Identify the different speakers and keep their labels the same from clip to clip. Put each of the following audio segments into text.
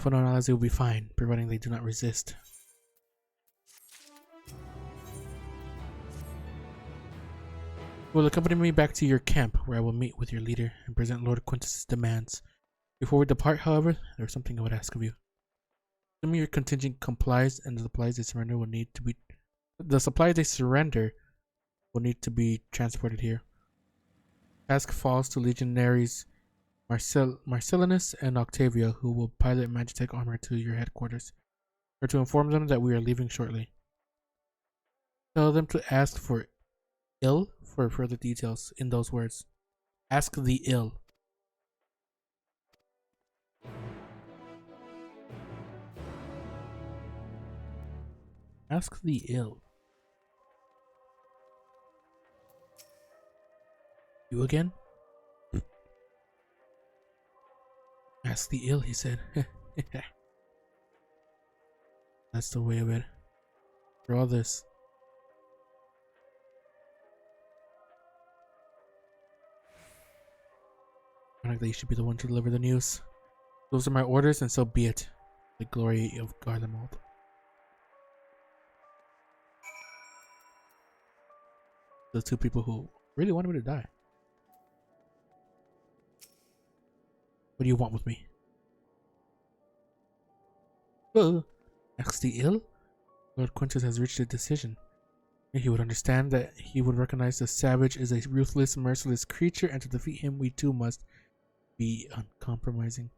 Speaker 1: For now, they will be fine, providing they do not resist. Will accompany me back to your camp, where I will meet with your leader and present Lord Quintus's demands. Before we depart, however, there is something I would ask of you. Assuming your contingent complies and the supplies they surrender will need to be transported here. Task falls to legionaries Marcellinus and Octavia, who will pilot Magitech armor to your headquarters, or to inform them that we are leaving shortly. Tell them to ask for ill for further details in those words. Ask the ill. Ask the ill. You again? Ask the ill, he said. That's the way of it. For all this. Ironically, you should be the one to deliver the news. Those are my orders, and so be it. The glory of Garlemald. The two people who really wanted me to die. What do you want with me? Well, ask the ill? Lord Quintus has reached a decision. He would understand that he would recognize the savage is a ruthless, merciless creature, and to defeat him we too must be uncompromising.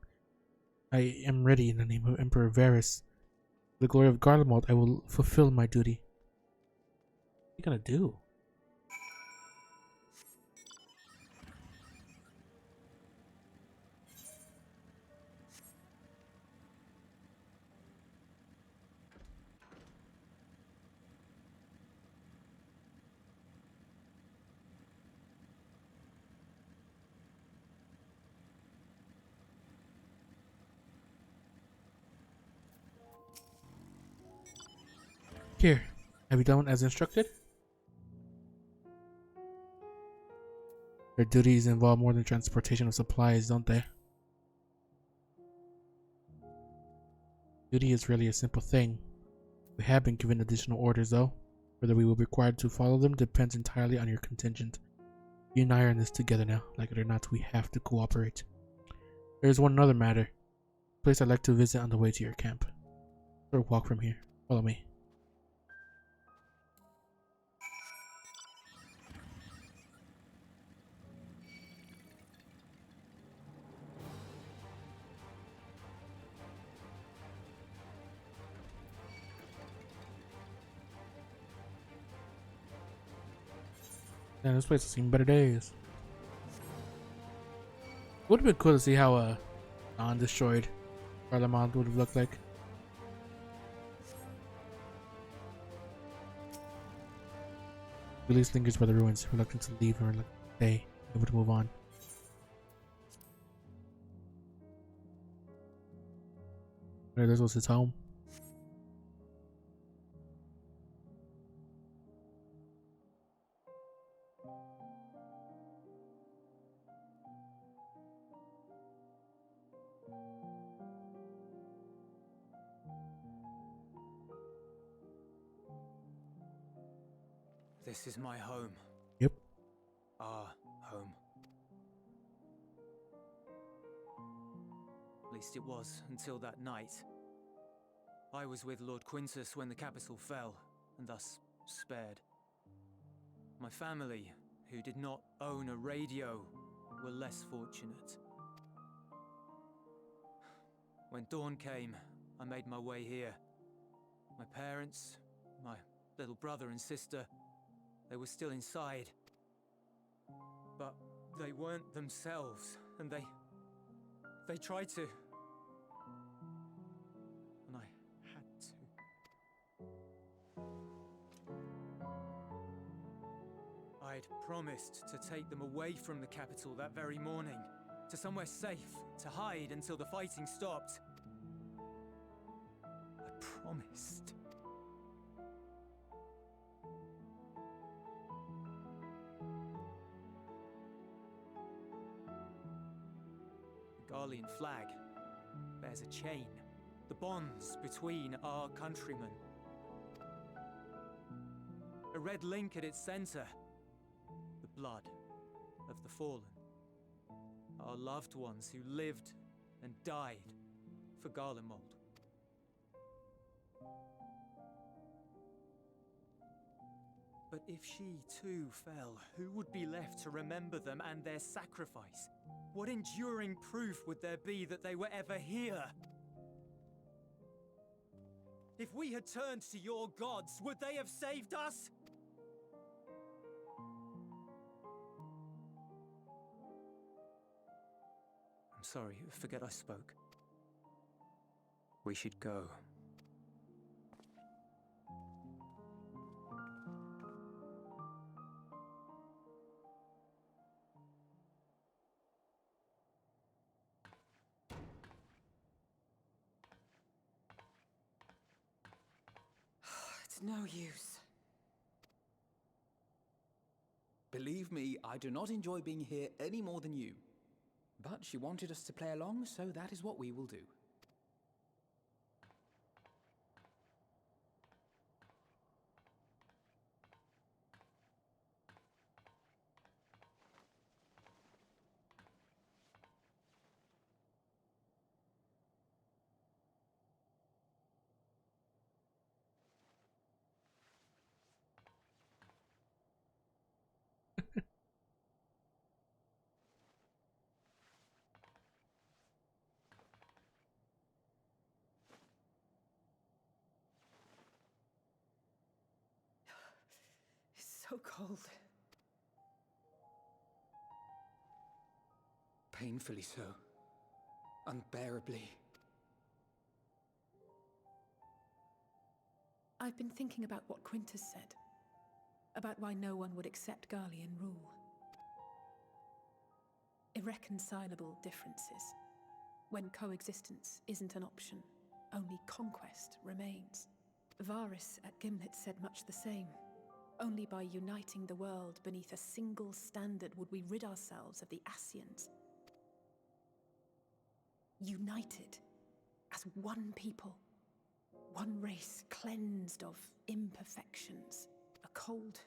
Speaker 1: I am ready in the name of Emperor Varus. For the glory of Garlemald, I will fulfill my duty. What are you gonna do? Here, have you done as instructed? Their duties involve more than transportation of supplies, don't they? Duty is really a simple thing. We have been given additional orders, though. Whether we will be required to follow them depends entirely on your contingent. You and I are in this together now. Like it or not, we have to cooperate. There is one other matter. A place I'd like to visit on the way to your camp. Short walk from here. Follow me. Man, this place has seen better days. Would have been cool to see how a non-destroyed Garlemald would have looked like. Julius lingers by the ruins, reluctant to leave or stay, able to move on. This was his home.
Speaker 2: This is my home.
Speaker 1: Yep.
Speaker 2: Our home. At least it was until that night. I was with Lord Quintus when the capital fell, and thus spared. My family, who did not own a radio, were less fortunate. When dawn came, I made my way here. My parents, my little brother and sister, they were still inside. But they weren't themselves, and they tried to. And I had to. I'd promised to take them away from the capital that very morning, to somewhere safe, to hide until the fighting stopped. I promised. The Garlean flag bears a chain the bonds between our countrymen. A red link at its center, the blood of the fallen. Our loved ones who lived and died for Garlemald. But if she too fell, who would be left to remember them and their sacrifice? What enduring proof would there be that they were ever here? If we had turned to your gods, would they have saved us? I'm sorry, forget I spoke. We should go. It's no use.
Speaker 3: Believe me, I do not enjoy being here any more than you. But she wanted us to play along, so that is what we will do.
Speaker 2: It's so cold.
Speaker 3: Painfully so. Unbearably.
Speaker 4: I've been thinking about what Quintus said. About why no one would accept Garlean rule. Irreconcilable differences. When coexistence isn't an option, only conquest remains. Varys at Gimlet said much the same. Only by uniting the world beneath a single standard would we rid ourselves of the Ascians. United as one people. One race cleansed of imperfections. A cold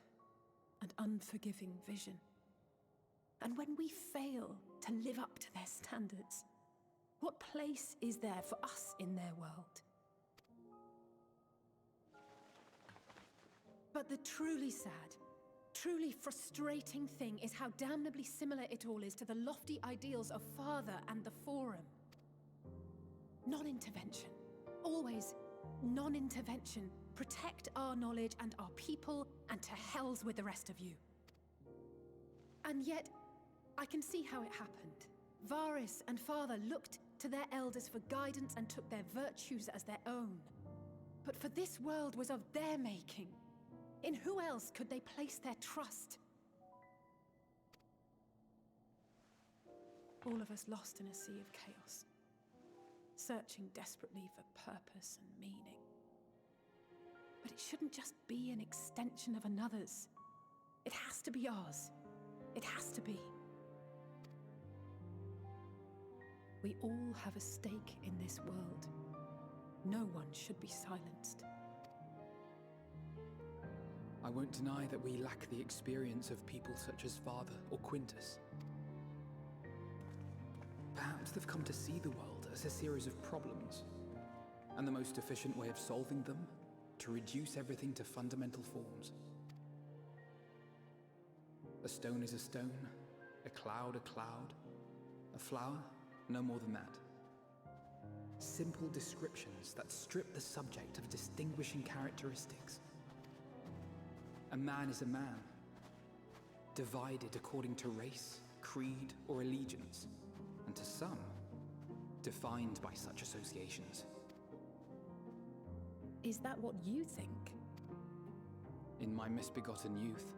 Speaker 4: and unforgiving vision. And when we fail to live up to their standards, what place is there for us in their world? But the truly sad, truly frustrating thing is how damnably similar it all is to the lofty ideals of Father and the Forum. Non-intervention. Always non-intervention. Protect our knowledge and our people, and to hells with the rest of you. And yet, I can see how it happened. Varys and Father looked to their elders for guidance and took their virtues as their own. But for this world was of their making. In who else could they place their trust? All of us lost in a sea of chaos, searching desperately for purpose and meaning. But it shouldn't just be an extension of another's. It has to be ours. It has to be. We all have a stake in this world. No one should be silenced.
Speaker 3: I won't deny that we lack the experience of people such as Father or Quintus. Perhaps they've come to see the world as a series of problems, and the most efficient way of solving them, to reduce everything to fundamental forms. A stone is a stone, a cloud, a flower, no more than that. Simple descriptions that strip the subject of distinguishing characteristics. A man is a man, divided according to race, creed, or allegiance, and to some, defined by such associations.
Speaker 4: Is that what you think?
Speaker 3: In my misbegotten youth.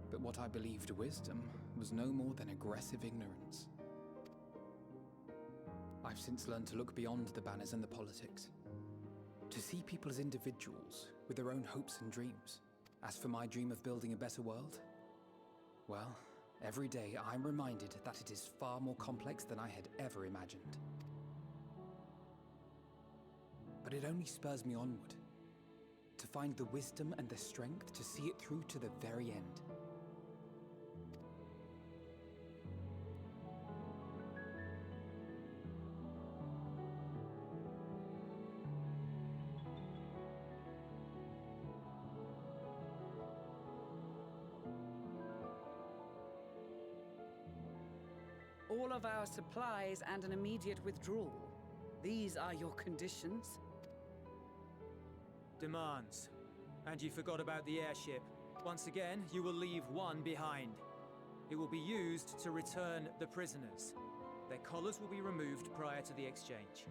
Speaker 3: But what I believed wisdom was no more than aggressive ignorance. I've since learned to look beyond the banners and the politics, to see people as individuals with their own hopes and dreams. As for my dream of building a better world, well, every day I'm reminded that it is far more complex than I had ever imagined. but it only spurs me onward. To find the wisdom and the strength to see it through to the very end.
Speaker 5: All of our supplies and an immediate withdrawal. These are your conditions?
Speaker 2: Demands. And you forgot about the airship. Once again, you will leave one behind. It will be used to return the prisoners. Their collars will be removed prior to the exchange.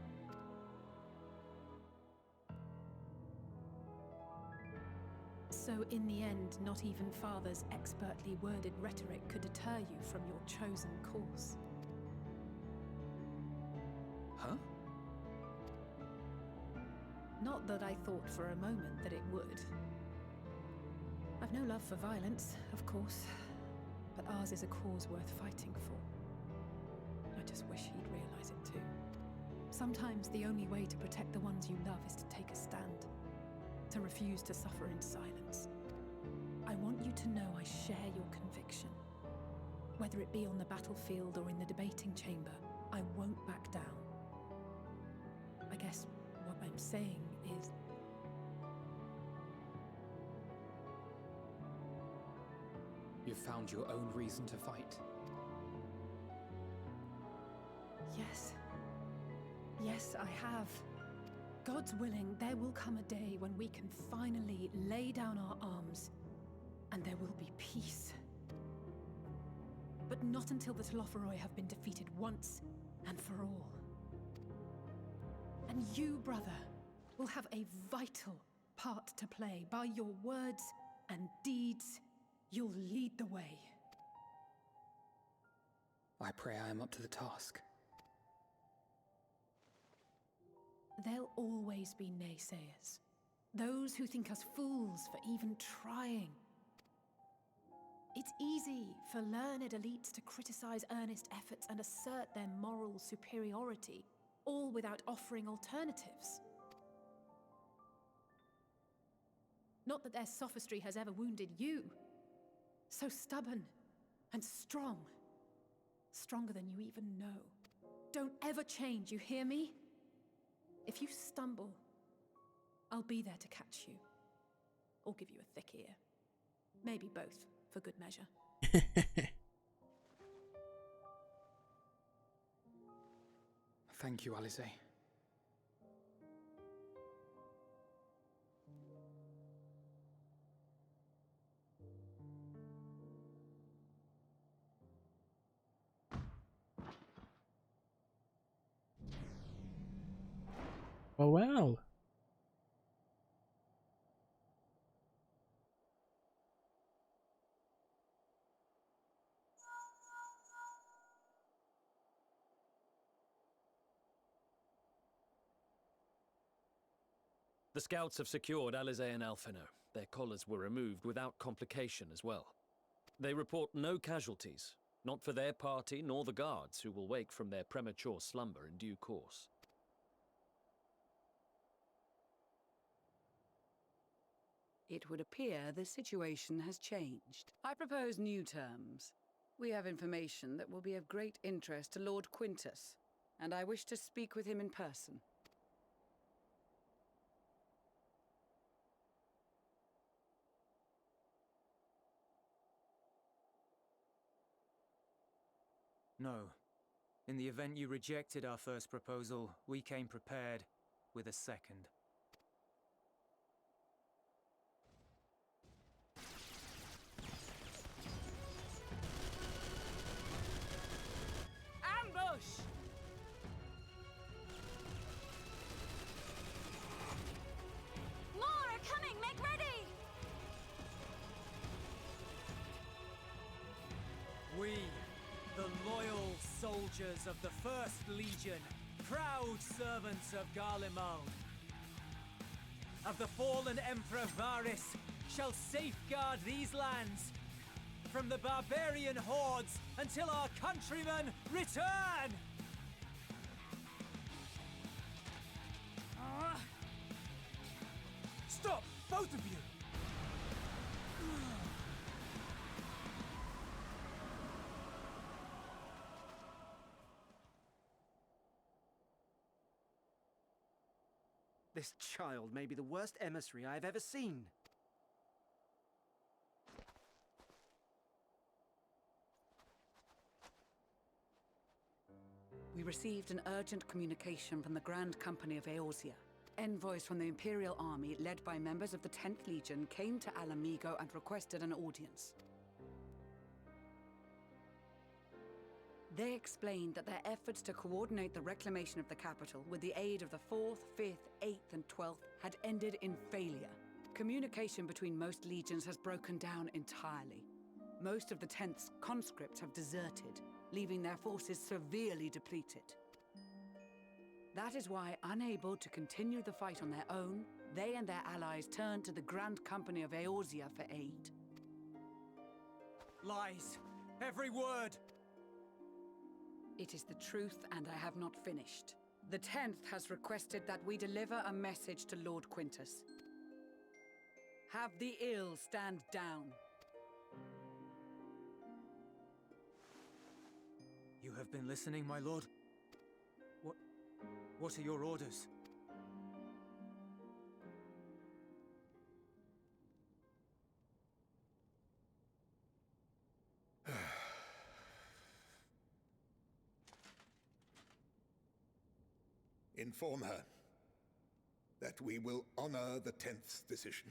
Speaker 4: So in the end, not even Father's expertly worded rhetoric could deter you from your chosen course.
Speaker 3: Huh?
Speaker 4: Not that I thought for a moment that it would. I've no love for violence, of course, but ours is a cause worth fighting for. I just wish he'd realize it too. Sometimes the only way to protect the ones you love is to take a stand, to refuse to suffer in silence. I want you to know I share your conviction. Whether it be on the battlefield or in the debating chamber, I won't back down. I guess what I'm saying is...
Speaker 3: You've found your own reason to fight.
Speaker 4: Yes. Yes, I have. God's willing, there will come a day when we can finally lay down our arms, and there will be peace. But not until the Telophoroi have been defeated once and for all. And you, brother, will have a vital part to play. By your words and deeds, you'll lead the way.
Speaker 3: I pray I am up to the task.
Speaker 4: There'll always be naysayers. Those who think us fools for even trying. It's easy for learned elites to criticize earnest efforts and assert their moral superiority, all without offering alternatives. Not that their sophistry has ever wounded you. So stubborn and strong. Stronger than you even know. Don't ever change, you hear me? If you stumble, I'll be there to catch you. Or give you a thick ear. Maybe both, for good measure.
Speaker 3: Thank you, Alice.
Speaker 1: Well, well.
Speaker 6: The scouts have secured Alea and Alphino. Their collars were removed without complication as well. They report no casualties, not for their party nor the guards, who will wake from their premature slumber in due course.
Speaker 5: It would appear the situation has changed. I propose new terms. We have information that will be of great interest to Lord Quintus, and I wish to speak with him in person.
Speaker 2: No. In the event you rejected our first proposal, we came prepared with a second.
Speaker 5: Ambush!
Speaker 7: More are coming! Make ready!
Speaker 2: We, the loyal soldiers of the First Legion, proud servants of Garlemald, of the fallen Emperor Varys, shall safeguard these lands from the barbarian hordes until our countrymen return! Stop! Both of you!
Speaker 8: This child may be the worst emissary I have ever seen.
Speaker 5: We received an urgent communication from the Grand Company of Eorzea. Envoys from the Imperial Army, led by members of the 10th Legion, came to Alamigo and requested an audience. They explained that their efforts to coordinate the reclamation of the capital with the aid of the 4th, 5th, 8th, and 12th had ended in failure. Communication between most legions has broken down entirely. Most of the 10th's conscripts have deserted, leaving their forces severely depleted. That is why, unable to continue the fight on their own, they and their allies turned to the Grand Company of Eorzea for aid.
Speaker 2: Lies! Every word!
Speaker 5: It is the truth, and I have not finished. The 10th has requested that we deliver a message to Lord Quintus. Have the ill stand down.
Speaker 2: You have been listening, my lord? What are your orders?
Speaker 9: Inform her that we will honor the 10th's decision.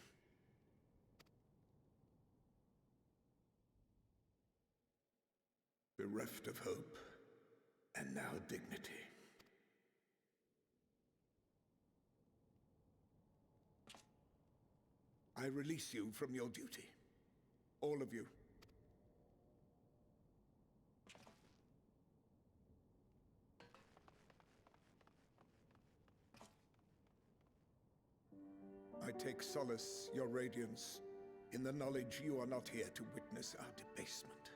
Speaker 9: Bereft of hope, and now dignity. I release you from your duty. All of you. I take solace, your radiance, in the knowledge you are not here to witness our debasement.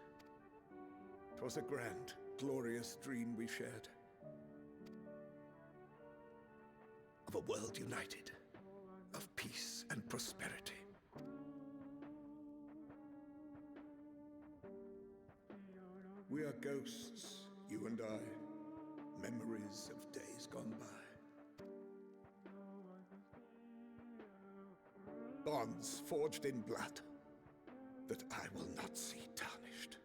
Speaker 9: 'Twas a grand, glorious dream we shared. Of a world united, of peace and prosperity. We are ghosts, you and I, memories of days gone by. Bonds forged in blood that I will not see tarnished.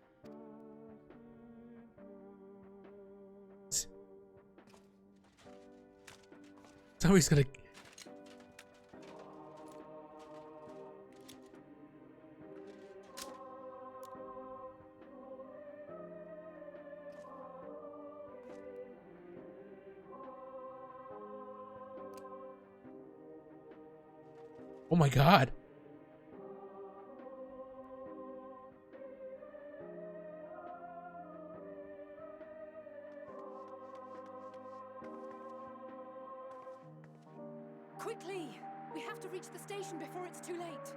Speaker 1: Somebody's gonna. Oh my god.
Speaker 4: Quickly! We have to reach the station before it's too late.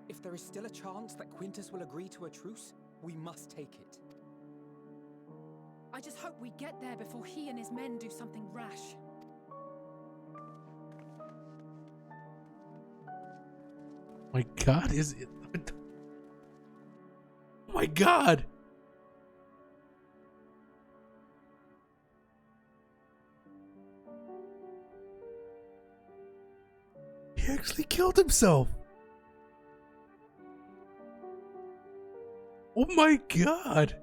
Speaker 3: If there is still a chance that Quintus will agree to a truce, we must take it.
Speaker 4: I just hope we get there before he and his men do something rash.
Speaker 1: My god, is it? Oh my god! He actually killed himself! Oh my god!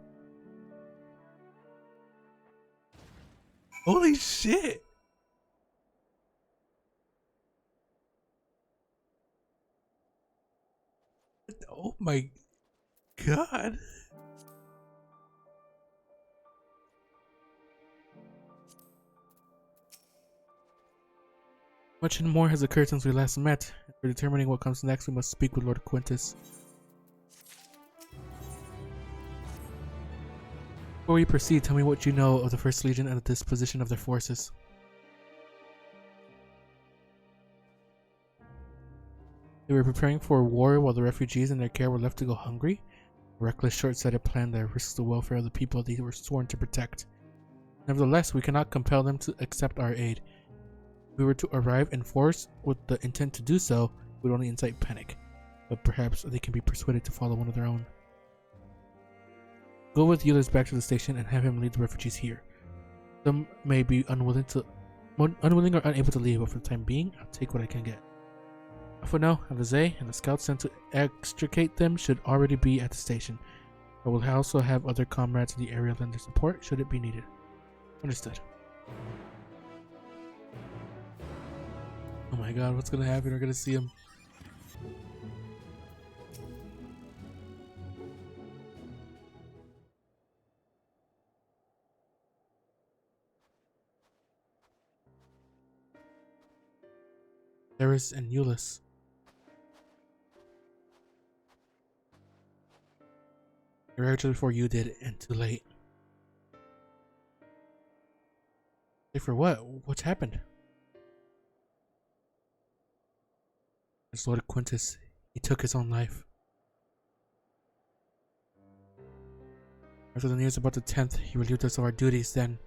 Speaker 1: Holy shit! Oh my god! Much and more has occurred since we last met. For determining what comes next, we must speak with Lord Quintus. Before we proceed, tell me what you know of the First Legion and the disposition of their forces. They were preparing for war while the refugees in their care were left to go hungry. A reckless, short-sighted plan that risks the welfare of the people they were sworn to protect. Nevertheless, we cannot compel them to accept our aid. If we were to arrive in force with the intent to do so, it would only incite panic. But perhaps they can be persuaded to follow one of their own. Go with Ulysses back to the station and have him lead the refugees here. Some may be unwilling or unable to leave, but for the time being, I'll take what I can get. For now, Alea and the scouts sent to extricate them should already be at the station. I will also have other comrades in the area lend their support should it be needed. Understood. Oh my god, what's gonna happen? We're gonna see him. Eris and Euless. They arrived just before you did, and too late. Wait, for what? What's happened? It's Lord Quintus. He took his own life. After the news about the 10th, he relieved us of our duties. Then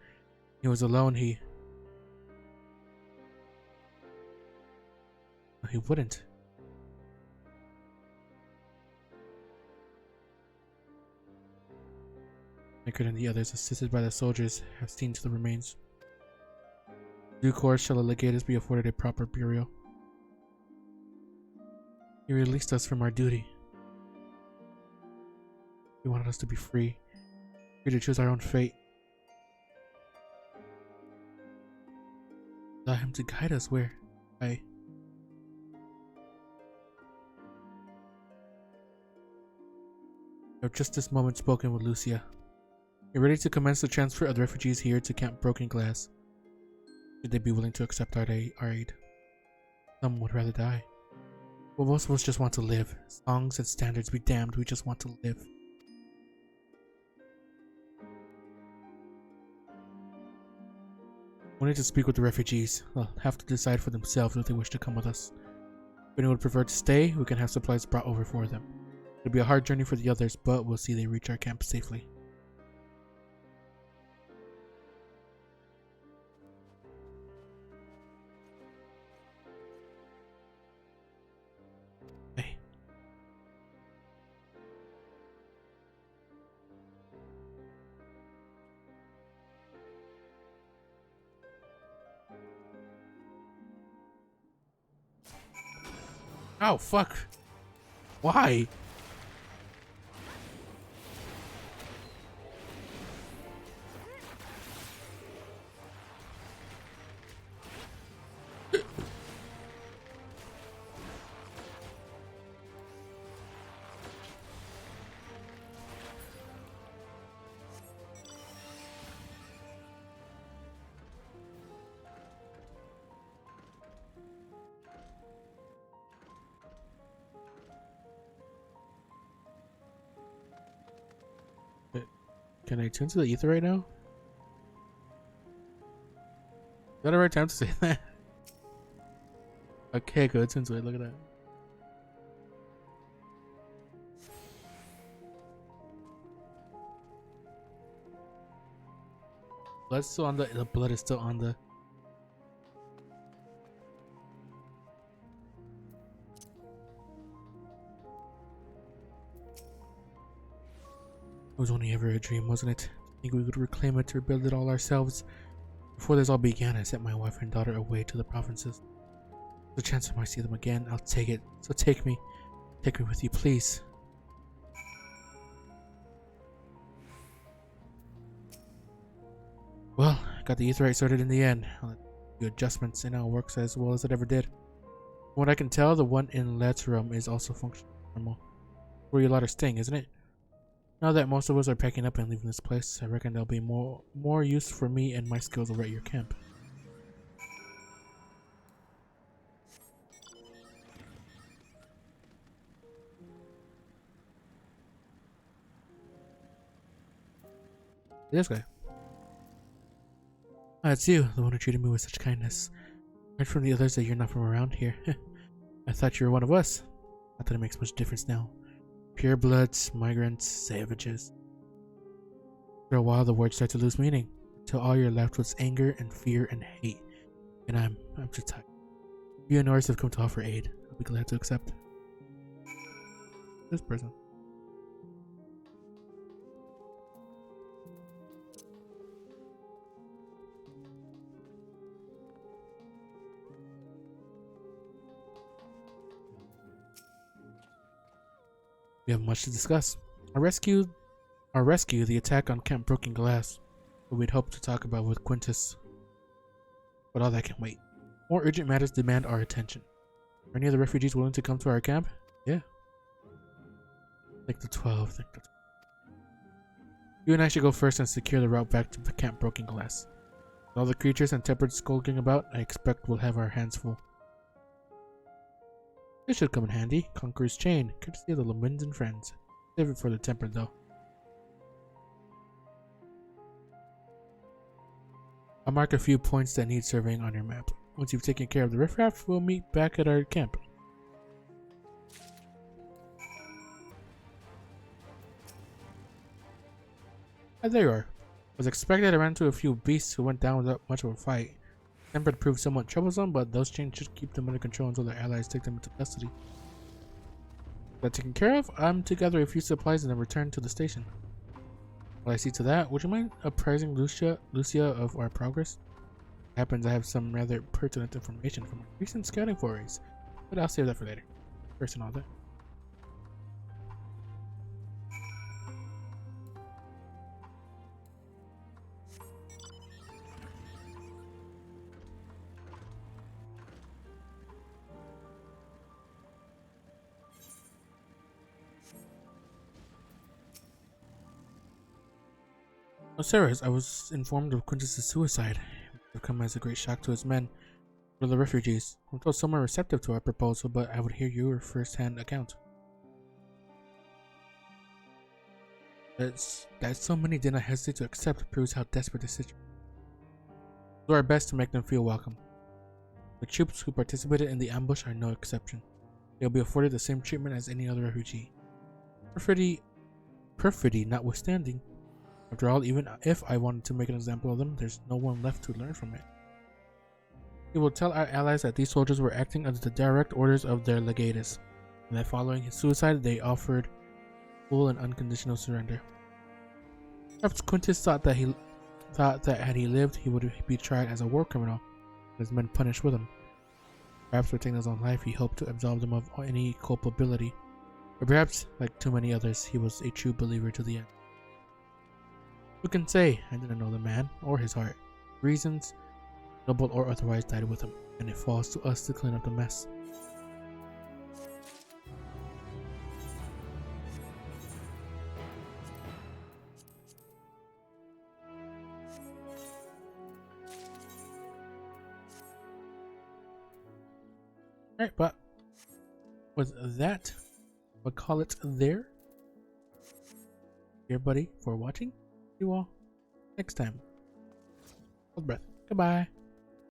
Speaker 1: he was alone. He wouldn't. Nickard and the others, assisted by the soldiers, have seen to the remains. In due course shall the legatus be afforded a proper burial. He released us from our duty. He wanted us to be free to choose our own fate. Allow him to guide us where I have just this moment spoken with Lucia. You're ready to commence the transfer of the refugees here to Camp Broken Glass. Should they be willing to accept our aid? Some would rather die. But most of us just want to live. Songs and standards be damned, we just want to live. We need to speak with the refugees. They'll have to decide for themselves if they wish to come with us. If anyone would prefer to stay, we can have supplies brought over for them. It'll be a hard journey for the others, but we'll see they reach our camp safely. Hey. Oh, fuck. Why? Can I tune to the ether right now? Is that the right time to say that? Okay, good. Tune to it. Look at that. Blood's still on the blood is still on the. It was only ever a dream, wasn't it? I think we would reclaim it to rebuild it all ourselves. Before this all began, I sent my wife and daughter away to the provinces. The chance I might see them again, I'll take it. So take me with you, please. Well, I got the aetherite sorted in the end. I'll do adjustments and it works as well as it ever did. From what I can tell, the one in Led's room is also functional normal. Where you lot are staying, isn't it? Now that most of us are packing up and leaving this place, I reckon there'll be more use for me and my skills over at your camp. This guy. Ah, it's you, the one who treated me with such kindness. I heard from the others that you're not from around here. I thought you were one of us. Not that it makes much difference now. Pure bloods, migrants, savages. After a while, the words start to lose meaning. till all you're left was anger and fear and hate. And I'm just tired. You and Norris have come to offer aid. I'll be glad to accept. This person. We have much to discuss. Our rescue, the attack on Camp Broken Glass, what we'd hoped to talk about with Quintus. But all that can wait. More urgent matters demand our attention. Are any of the refugees willing to come to our camp? Yeah. Think the 12. You and I should go first and secure the route back to Camp Broken Glass. With all the creatures and tempered skulking about, I expect we'll have our hands full. This should come in handy. Conqueror's Chain, courtesy of the Lemons and friends. Save it for the tempered though. I'll mark a few points that need surveying on your map. Once you've taken care of the riffraff, we'll meet back at our camp. Ah, there you are. As expected, I ran into a few beasts who went down without much of a fight. Tempered proved somewhat troublesome, but those chains should keep them under control until their allies take them into custody. That taken care of, I'm to gather a few supplies and then return to the station. While I see to that, would you mind apprising Lucia of our progress? It happens I have some rather pertinent information from our recent scouting forays, but I'll save that for later. First and all that. Osiris, I was informed of Quintus' suicide. It would have come as a great shock to his men. What are the refugees? I'm told some are receptive to our proposal, but I would hear your first-hand account. That so many did not hesitate to accept proves how desperate the situation is. We'll do our best to make them feel welcome. The troops who participated in the ambush are no exception. They will be afforded the same treatment as any other refugee. Perfidy notwithstanding. After all, even if I wanted to make an example of them, there's no one left to learn from it. We will tell our allies that these soldiers were acting under the direct orders of their legatus, and that following his suicide, they offered full and unconditional surrender. Perhaps Quintus thought that had he lived, he would be tried as a war criminal, and his men punished with him. Perhaps by taking his own life, he hoped to absolve them of any culpability, or perhaps, like too many others, he was a true believer to the end. Who can say? I didn't know the man or his heart. Reasons, noble or otherwise, died with him, and it falls to us to clean up the mess. Alright, but with that, we'll call it there. Everybody for watching. See you all next time. Hold breath. Goodbye.